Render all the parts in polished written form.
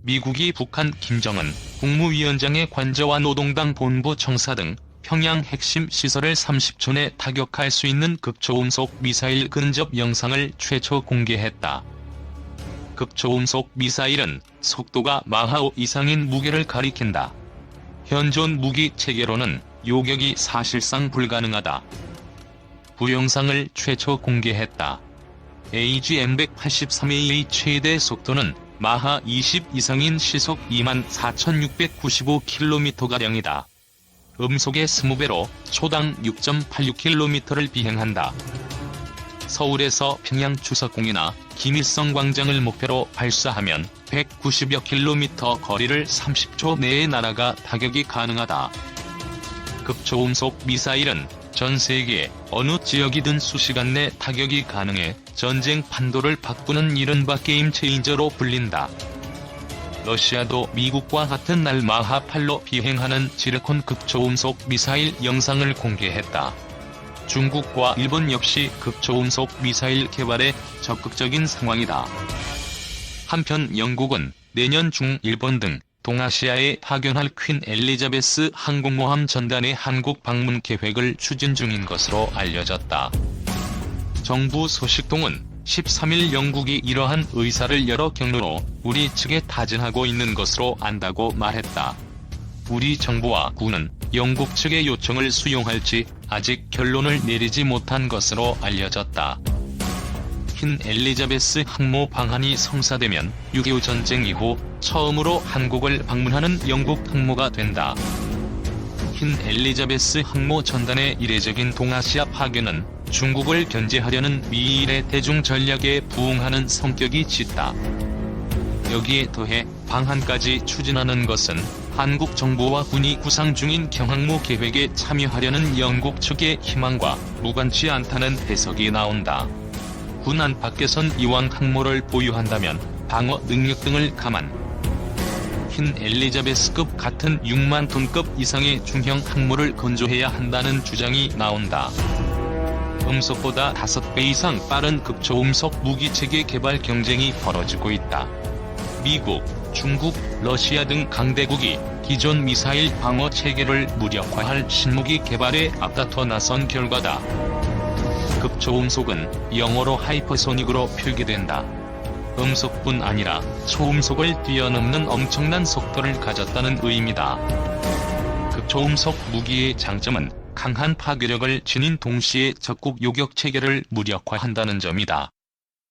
미국이 북한 김정은 국무위원장의 관저와 노동당 본부 청사 등 평양 핵심 시설을 30초 내 타격할 수 있는 극초음속 미사일 근접 영상을 최초 공개했다. 극초음속 미사일은 속도가 마하5 이상인 무게를 가리킨다. 현존 무기 체계로는 요격이 사실상 불가능하다. 부영상을 최초 공개했다. AGM-183A의 최대 속도는 마하 20 이상인 시속 24,695km가량이다. 음속의 20배로 초당 6.86km를 비행한다. 서울에서 평양 추석공이나 김일성 광장을 목표로 발사하면 190여 킬로미터 거리를 30초 내에 날아가 타격이 가능하다. 극초음속 미사일은 전 세계 어느 지역이든 수시간 내 타격이 가능해 전쟁 판도를 바꾸는 이른바 게임 체인저로 불린다. 러시아도 미국과 같은 날 마하8로 비행하는 지르콘 극초음속 미사일 영상을 공개했다. 중국과 일본 역시 극초음속 미사일 개발에 적극적인 상황이다. 한편 영국은 내년 중 일본 등 동아시아에 파견할 퀸 엘리자베스 항공모함 전단의 한국 방문 계획을 추진 중인 것으로 알려졌다. 정부 소식통은 13일 영국이 이러한 의사를 여러 경로로 우리 측에 타진하고 있는 것으로 안다고 말했다. 우리 정부와 군은 영국 측의 요청을 수용할지 아직 결론을 내리지 못한 것으로 알려졌다. 퀸 엘리자베스 항모 방한이 성사되면 6.25 전쟁 이후 처음으로 한국을 방문하는 영국 항모가 된다. 퀸 엘리자베스 항모 전단의 이례적인 동아시아 파견은 중국을 견제하려는 미일의 대중 전략에 부응하는 성격이 짙다. 여기에 더해 방한까지 추진하는 것은 한국 정부와 군이 구상 중인 경항모 계획에 참여하려는 영국 측의 희망과 무관치 않다는 해석이 나온다. 군 안팎에선 이왕 항모를 보유한다면 방어 능력 등을 감안 퀸 엘리자베스급 같은 6만 톤급 이상의 중형 항모를 건조해야 한다는 주장이 나온다. 음속보다 5배 이상 빠른 극초음속 무기체계 개발 경쟁이 벌어지고 있다. 미국, 중국, 러시아 등 강대국이 기존 미사일 방어 체계를 무력화할 신무기 개발에 앞다퉈 나선 결과다. 극초음속은 영어로 하이퍼소닉으로 표기된다. 음속뿐 아니라 초음속을 뛰어넘는 엄청난 속도를 가졌다는 의미다. 극초음속 무기의 장점은 강한 파괴력을 지닌 동시에 적국 요격 체계를 무력화한다는 점이다.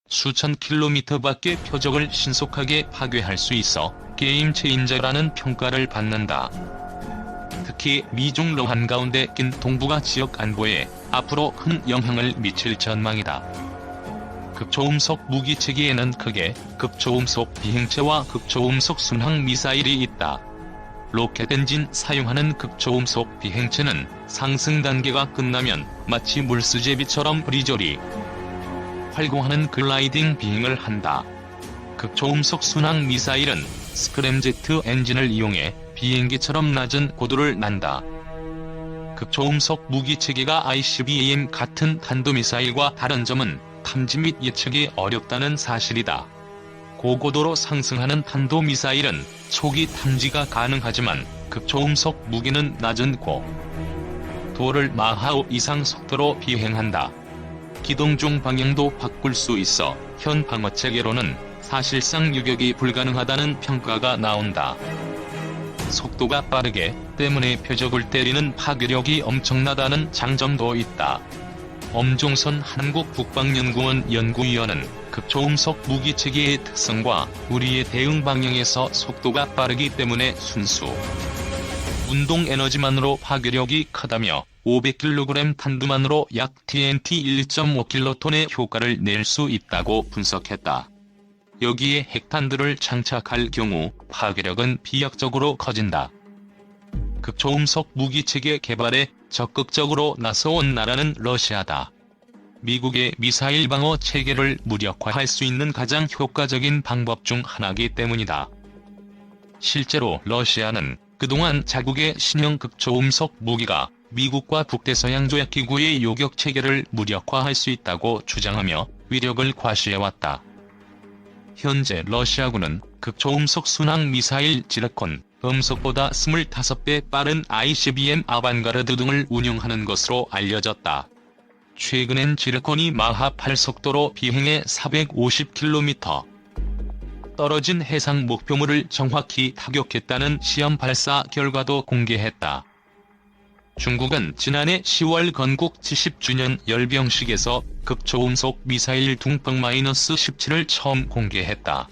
수천 킬로미터밖의 표적을 신속하게 파괴할 수 있어 게임 체인저라는 평가를 받는다. 특히 미중 러 한가운데 낀 동북아 지역 안보에 앞으로 큰 영향을 미칠 전망이다. 극초음속 무기 체계에는 크게 극초음속 비행체와 극초음속 순항 미사일이 있다. 로켓 엔진 사용하는 극초음속 비행체는 상승 단계가 끝나면 마치 물수제비처럼 부리조리 활공하는 글라이딩 비행을 한다. 극초음속 순항 미사일은 스크램제트 엔진을 이용해 비행기처럼 낮은 고도를 난다. 극초음속 무기 체계가 ICBM 같은 탄도미사일과 다른 점은 탐지 및 예측이 어렵다는 사실이다. 고고도로 상승하는 탄도미사일은 초기 탐지가 가능하지만 극초음속 무기는 낮은 고도를 마하5 이상 속도로 비행한다. 기동 중 방향도 바꿀 수 있어 현 방어체계로는 사실상 유격이 불가능하다는 평가가 나온다. 속도가 빠르기 때문에 표적을 때리는 파괴력이 엄청나다는 장점도 있다. 엄종선 한국국방연구원 연구위원은 극초음속 무기체계의 특성과 우리의 대응 방향에서 속도가 빠르기 때문에 순수 운동 에너지만으로 파괴력이 크다며 500kg 탄두만으로 약 TNT 1.5킬로톤의 효과를 낼 수 있다고 분석했다. 여기에 핵탄두를 장착할 경우 파괴력은 비약적으로 커진다. 극초음속 무기체계 개발에 적극적으로 나서온 나라는 러시아다. 미국의 미사일 방어 체계를 무력화할 수 있는 가장 효과적인 방법 중 하나이기 때문이다. 실제로 러시아는 그동안 자국의 신형 극초음속 무기가 미국과 북대서양조약기구의 요격 체계를 무력화할 수 있다고 주장하며 위력을 과시해왔다. 현재 러시아군은 극초음속 순항 미사일 지르콘, 음속보다 25배 빠른 ICBM 아반가르드 등을 운용하는 것으로 알려졌다. 최근엔 지르콘이 마하 8 속도로 비행해 450km 떨어진 해상 목표물을 정확히 타격했다는 시험 발사 결과도 공개했다. 중국은 지난해 10월 건국 70주년 열병식에서 극초음속 미사일 둥펑-17을 처음 공개했다.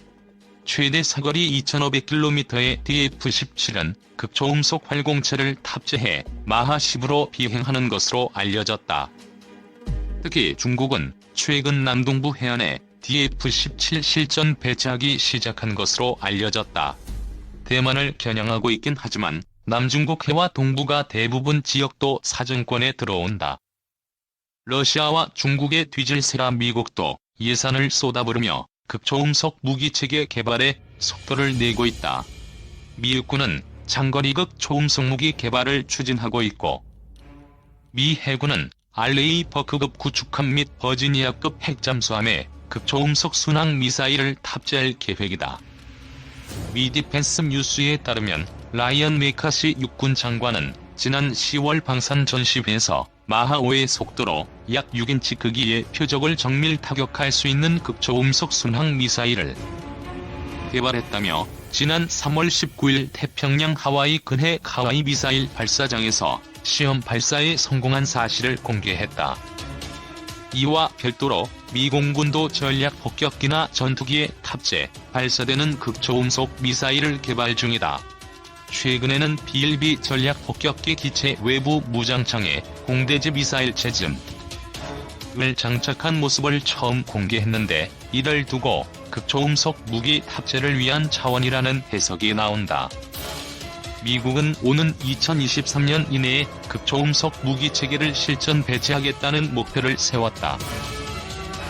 최대 사거리 2500km의 DF-17은 극초음속 활공체를 탑재해 마하 10으로 비행하는 것으로 알려졌다. 특히 중국은 최근 남동부 해안에 DF-17 실전 배치하기 시작한 것으로 알려졌다. 대만을 겨냥하고 있긴 하지만 남중국 해와 동북아 대부분 지역도 사정권에 들어온다. 러시아와 중국의 뒤질세라 미국도 예산을 쏟아부으며 극초음속 무기체계 개발에 속도를 내고 있다. 미 육군은 장거리 극초음속 무기 개발을 추진하고 있고, 미 해군은 RA-버크급 구축함 및 버지니아급 핵잠수함에 극초음속 순항 미사일을 탑재할 계획이다. 미 디펜스 뉴스에 따르면 라이언 메카시 육군 장관은 지난 10월 방산 전시회에서 마하 5의 속도로 약 6인치 크기의 표적을 정밀 타격할 수 있는 극초음속 순항 미사일을 개발했다며 지난 3월 19일 태평양 하와이 근해 카와이 미사일 발사장에서 시험 발사에 성공한 사실을 공개했다. 이와 별도로 미 공군도 전략 폭격기나 전투기에 탑재, 발사되는 극초음속 미사일을 개발 중이다. 최근에는 BLB 전략 폭격기 기체 외부 무장창에 공대지 미사일 체즘을 장착한 모습을 처음 공개했는데, 이를 두고 극초음속 무기 탑재를 위한 차원이라는 해석이 나온다. 미국은 오는 2023년 이내에 극초음속 무기체계를 실전 배치하겠다는 목표를 세웠다.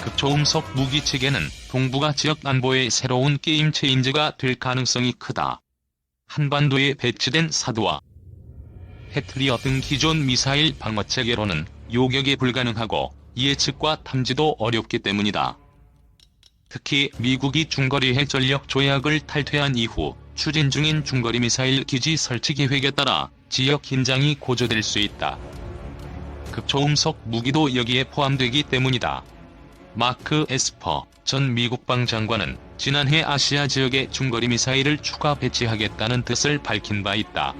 극초음속 무기체계는 동북아 지역 안보의 새로운 게임 체인저가 될 가능성이 크다. 한반도에 배치된 사드와 패트리어 등 기존 미사일 방어체계로는 요격이 불가능하고 예측과 탐지도 어렵기 때문이다. 특히 미국이 중거리 핵전력 조약을 탈퇴한 이후 추진 중인 중거리 미사일 기지 설치 계획에 따라 지역 긴장이 고조될 수 있다. 극초음속 무기도 여기에 포함되기 때문이다. 마크 에스퍼 전 미국방 장관은 지난해 아시아 지역에 중거리 미사일을 추가 배치하겠다는 뜻을 밝힌 바 있다.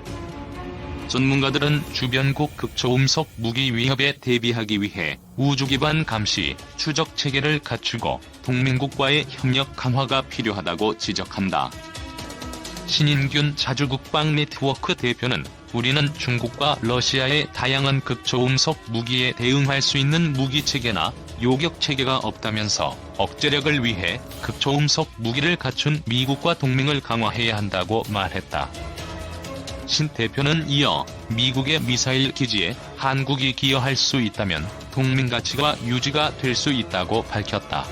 전문가들은 주변국 극초음속 무기 위협에 대비하기 위해 우주 기반 감시, 추적 체계를 갖추고 동맹국과의 협력 강화가 필요하다고 지적한다. 신인균 자주국방 네트워크 대표는 우리는 중국과 러시아의 다양한 극초음속 무기에 대응할 수 있는 무기체계나 요격체계가 없다면서 억제력을 위해 극초음속 무기를 갖춘 미국과 동맹을 강화해야 한다고 말했다. 신 대표는 이어 미국의 미사일 기지에 한국이 기여할 수 있다면 동맹 가치가 유지가 될 수 있다고 밝혔다.